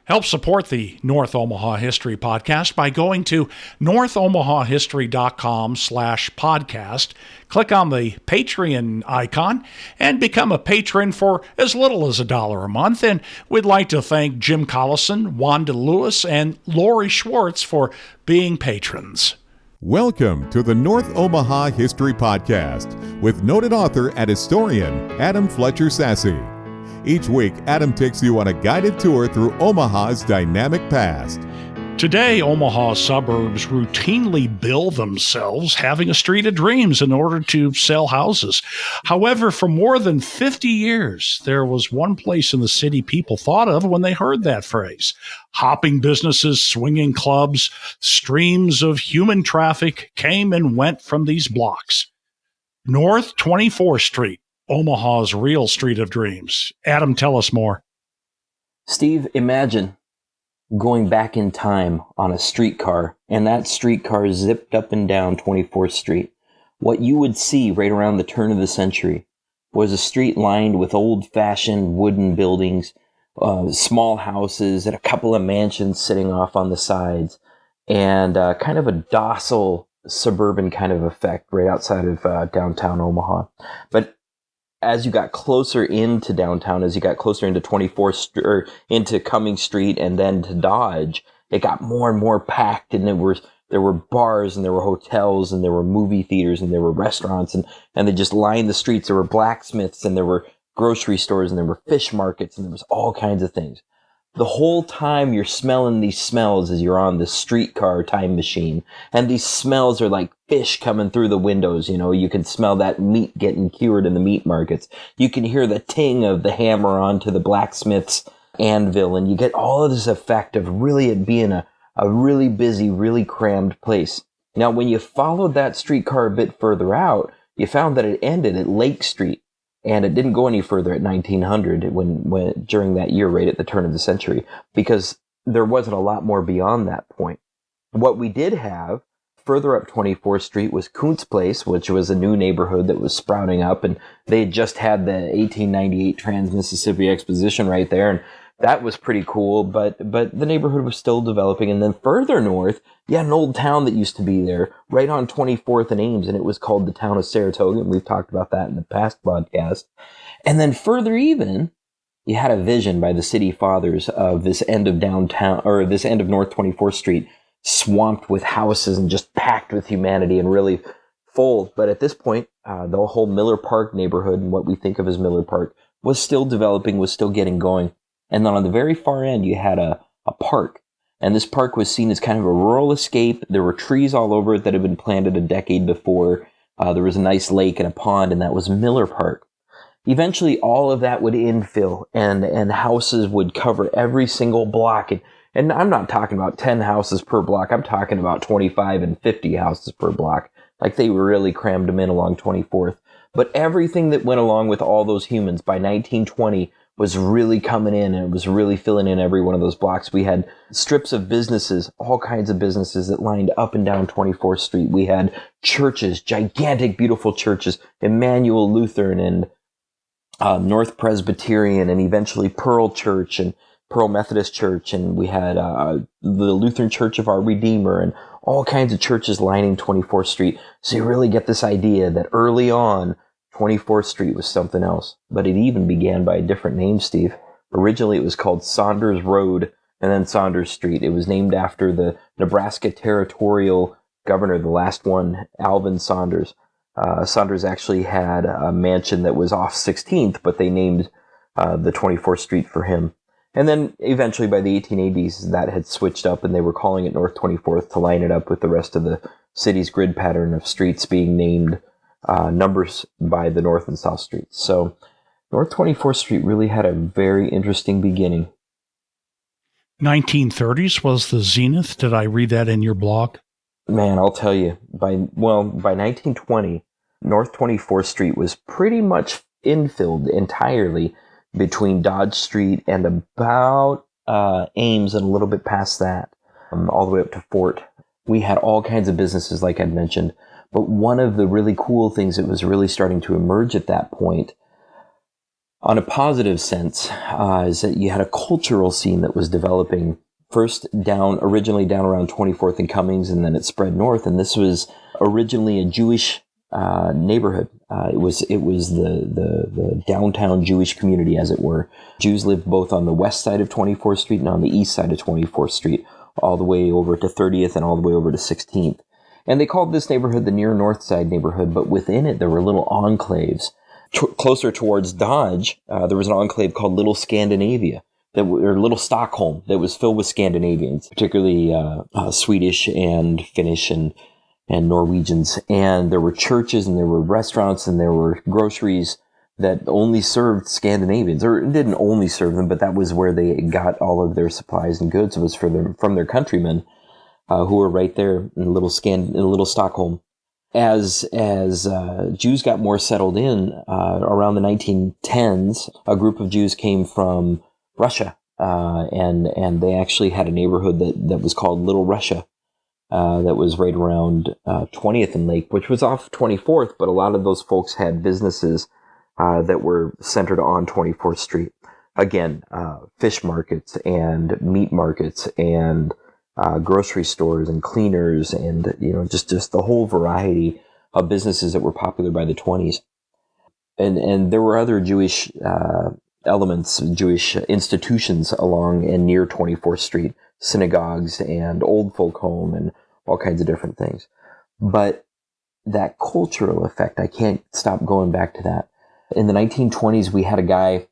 Help support the North Omaha History Podcast by going to northomahahistory.com/podcast. Click on the Patreon icon and become a patron for as little as $1 a month. And we'd like to thank Jim Collison, Wanda Lewis, and Lori Schwartz for being patrons. Welcome to the North Omaha History Podcast with noted author and historian Adam Fletcher Sassy. Each week, Adam takes you on a guided tour through Omaha's dynamic past. Today, Omaha suburbs routinely bill themselves having a street of dreams in order to sell houses. However, for more than 50 years, there was one place in the city people thought of when they heard that phrase. Hopping businesses, swinging clubs, streams of human traffic came and went from these blocks. North 24th Street, Omaha's real street of dreams. Adam, tell us more. Steve, imagine going back in time on a streetcar, and that streetcar zipped up and down 24th Street. What you would see right around the turn of the century was a street lined with old-fashioned wooden buildings, small houses, and a couple of mansions sitting off on the sides, and kind of a docile suburban kind of effect right outside of downtown Omaha. But as you got closer into downtown, as you got closer into 24th or into Cummings Street and then to Dodge, it got more and more packed, and there were bars and there were hotels and there were movie theaters and there were restaurants and they just lined the streets. There were blacksmiths and there were grocery stores and there were fish markets and there was all kinds of things. The whole time you're smelling these smells as you're on the streetcar time machine. And these smells are like fish coming through the windows. You know, you can smell that meat getting cured in the meat markets. You can hear the ting of the hammer onto the blacksmith's anvil. And you get all of this effect of really it being a really busy, really crammed place. Now, when you followed that streetcar a bit further out, you found that it ended at Lake Street. And it didn't go any further at 1900 when during that year, right at the turn of the century, because there wasn't a lot more beyond that point. What we did have further up 24th Street was Kuntz Place, which was a new neighborhood that was sprouting up, and they had just had the 1898 Trans-Mississippi Exposition right there, and that was pretty cool, but the neighborhood was still developing. And then further north, you had an old town that used to be there, right on 24th and Ames, and it was called the town of Saratoga, and we've talked about that in the past podcast. And then further even, you had a vision by the city fathers of this end of downtown, or this end of North 24th Street, swamped with houses and just packed with humanity and really full. But at this point, the whole Miller Park neighborhood, and what we think of as Miller Park, was still developing, was still getting going. And then on the very far end, you had a park. And this park was seen as kind of a rural escape. There were trees all over it that had been planted a decade before. There was a nice lake and a pond, and that was Miller Park. Eventually, all of that would infill, and houses would cover every single block. And I'm not talking about 10 houses per block. I'm talking about 25 and 50 houses per block. Like, they really crammed them in along 24th. But everything that went along with all those humans by 1920 was really coming in, and it was really filling in every one of those blocks. We had strips of businesses, all kinds of businesses that lined up and down 24th Street. We had churches, gigantic, beautiful churches, Emmanuel Lutheran and North Presbyterian, and eventually Pearl Church and Pearl Methodist Church. And we had the Lutheran Church of Our Redeemer and all kinds of churches lining 24th Street. So you really get this idea that early on, 24th Street was something else, but it even began by a different name, Steve. Originally, it was called Saunders Road and then Saunders Street. It was named after the Nebraska territorial governor, the last one, Alvin Saunders. Saunders actually had a mansion that was off 16th, but they named the 24th Street for him. And then eventually by the 1880s, that had switched up, and they were calling it North 24th to line it up with the rest of the city's grid pattern of streets being named numbers by the North and South Streets. So North 24th Street really had a very interesting beginning. 1930s was the zenith. Did I read that in your blog? Man, I'll tell you, by 1920, North 24th Street was pretty much infilled entirely between Dodge Street and about Ames and a little bit past that, all the way up to Fort. We had all kinds of businesses, like I'd mentioned. But one of the really cool things that was really starting to emerge at that point On a positive sense, is that you had a cultural scene that was developing first originally down around 24th and Cummings, and then it spread north. And this was originally a Jewish neighborhood. It was the downtown Jewish community, as it were. Jews lived both on the west side of 24th Street and on the east side of 24th Street, all the way over to 30th and all the way over to 16th. And they called this neighborhood the near north side neighborhood, but within it there were little enclaves. Closer towards Dodge, there was an enclave called Little Scandinavia, or Little Stockholm, that was filled with Scandinavians, particularly Swedish and Finnish and Norwegians. And there were churches and there were restaurants and there were groceries that only served Scandinavians, or didn't only serve them, but that was where they got all of their supplies and goods. It was from their countrymen who were right there in Little Stockholm. As Jews got more settled in around the 1910s, a group of Jews came from Russia, and they actually had a neighborhood that was called Little Russia, that was right around 20th and Lake, which was off 24th, but a lot of those folks had businesses that were centered on 24th Street. Again, fish markets and meat markets and grocery stores and cleaners and, just the whole variety of businesses that were popular by the 20s. And there were other Jewish elements, Jewish institutions along and near 24th Street, synagogues and old folk home and all kinds of different things. But that cultural effect, I can't stop going back to that. In the 1920s, we had a guy,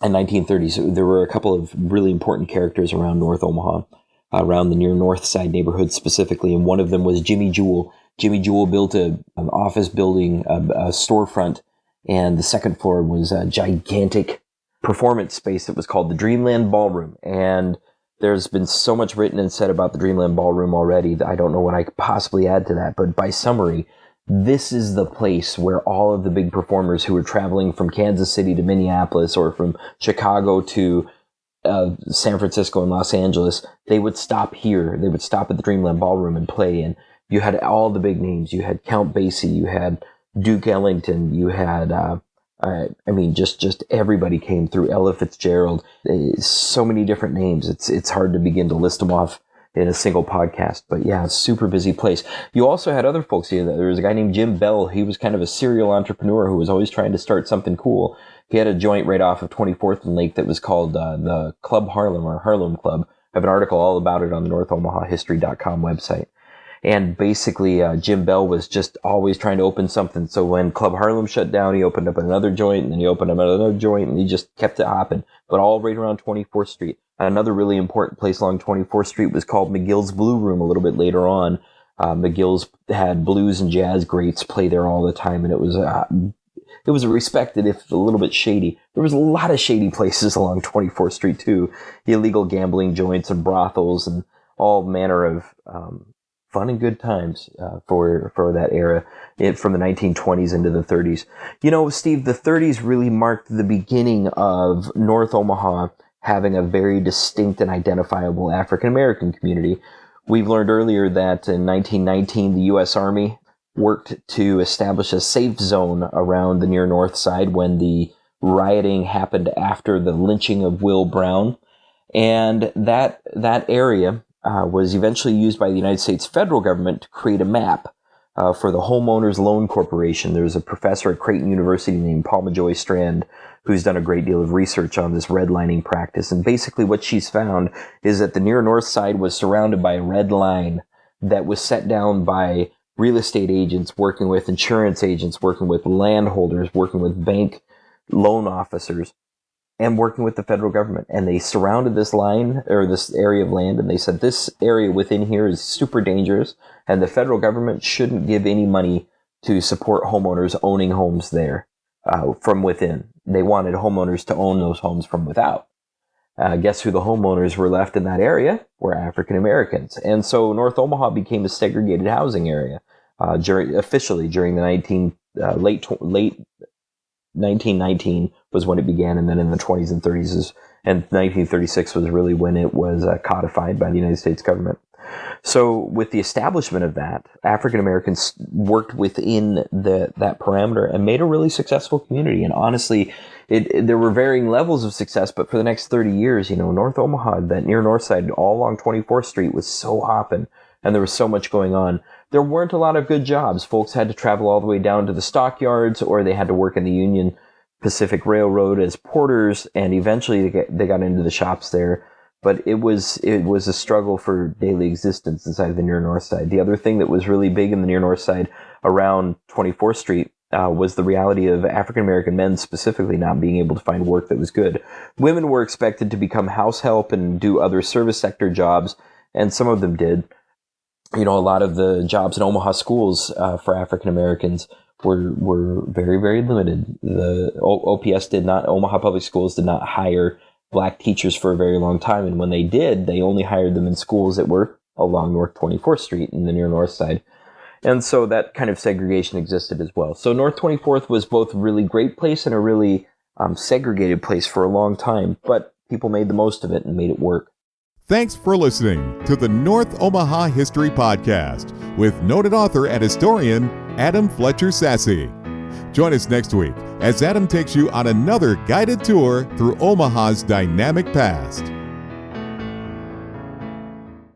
in 1930s, there were a couple of really important characters around North Omaha, around the near north side neighborhood specifically, and one of them was Jimmy Jewell. Jimmy Jewell built an office building, a storefront, and the second floor was a gigantic performance space that was called the Dreamland Ballroom. And there's been so much written and said about the Dreamland Ballroom already that I don't know what I could possibly add to that, but by summary, this is the place where all of the big performers who were traveling from Kansas City to Minneapolis or from Chicago to San Francisco and Los Angeles, they would stop here. They would stop at the Dreamland Ballroom and play. And you had all the big names. You had Count Basie. You had Duke Ellington. You had, just everybody came through. Ella Fitzgerald. So many different names. It's hard to begin to list them off in a single podcast. But yeah, super busy place. You also had other folks here. There was a guy named Jim Bell. He was kind of a serial entrepreneur who was always trying to start something cool. He had a joint right off of 24th and Lake that was called the Club Harlem, or Harlem Club. I have an article all about it on the NorthOmahaHistory.com website. And basically, Jim Bell was just always trying to open something. So when Club Harlem shut down, he opened up another joint, and then he opened up another joint, and he just kept it hopping. But all right around 24th Street. Another really important place along 24th Street was called McGill's Blue Room a little bit later on. McGill's had blues and jazz greats play there all the time, and it was respected, if a little bit shady. There was a lot of shady places along 24th Street too. Illegal gambling joints and brothels and all manner of fun and good times for that era, from the 1920s into the 30s. Steve, the 30s really marked the beginning of North Omaha having a very distinct and identifiable African-American community. We've learned earlier that in 1919, the U.S. Army worked to establish a safe zone around the near north side when the rioting happened after the lynching of Will Brown. And that area was eventually used by the United States federal government to create a map for the Homeowners Loan Corporation. There's a professor at Creighton University named Palma Joy Strand who's done a great deal of research on this redlining practice. And basically what she's found is that the near north side was surrounded by a red line that was set down by real estate agents working with insurance agents, working with landholders, working with bank loan officers, and working with the federal government. And they surrounded this line, or this area of land, and they said this area within here is super dangerous, and the federal government shouldn't give any money to support homeowners owning homes there from within. They wanted homeowners to own those homes from without. Guess who the homeowners were left in that area? Were African Americans. And so North Omaha became a segregated housing area officially during the late 1919 was when it began, and then in the 20s and 30s and 1936 was really when it was codified by the United States government. So with the establishment of that, African Americans worked within that parameter and made a really successful community. And honestly, there were varying levels of success, but for the next 30 years, North Omaha, that near north side, all along 24th Street was so hopping, and there was so much going on. There weren't a lot of good jobs. Folks had to travel all the way down to the stockyards, or they had to work in the Union Pacific Railroad as porters, and eventually they got into the shops there. But it was a struggle for daily existence inside of the near north side. The other thing that was really big in the near north side around 24th Street was the reality of African American men specifically not being able to find work that was good. Women were expected to become house help and do other service sector jobs, and some of them did. A lot of the jobs in Omaha schools for African Americans were very, very limited. The Omaha Public Schools did not hire black teachers for a very long time, and when they did, they only hired them in schools that were along North 24th Street in the near north side. And so that kind of segregation existed as well. So North 24th was both a really great place and a really segregated place for a long time, but people made the most of it and made it work. Thanks for listening to the North Omaha History Podcast with noted author and historian Adam Fletcher Sasse. Join us next week as Adam takes you on another guided tour through Omaha's dynamic past.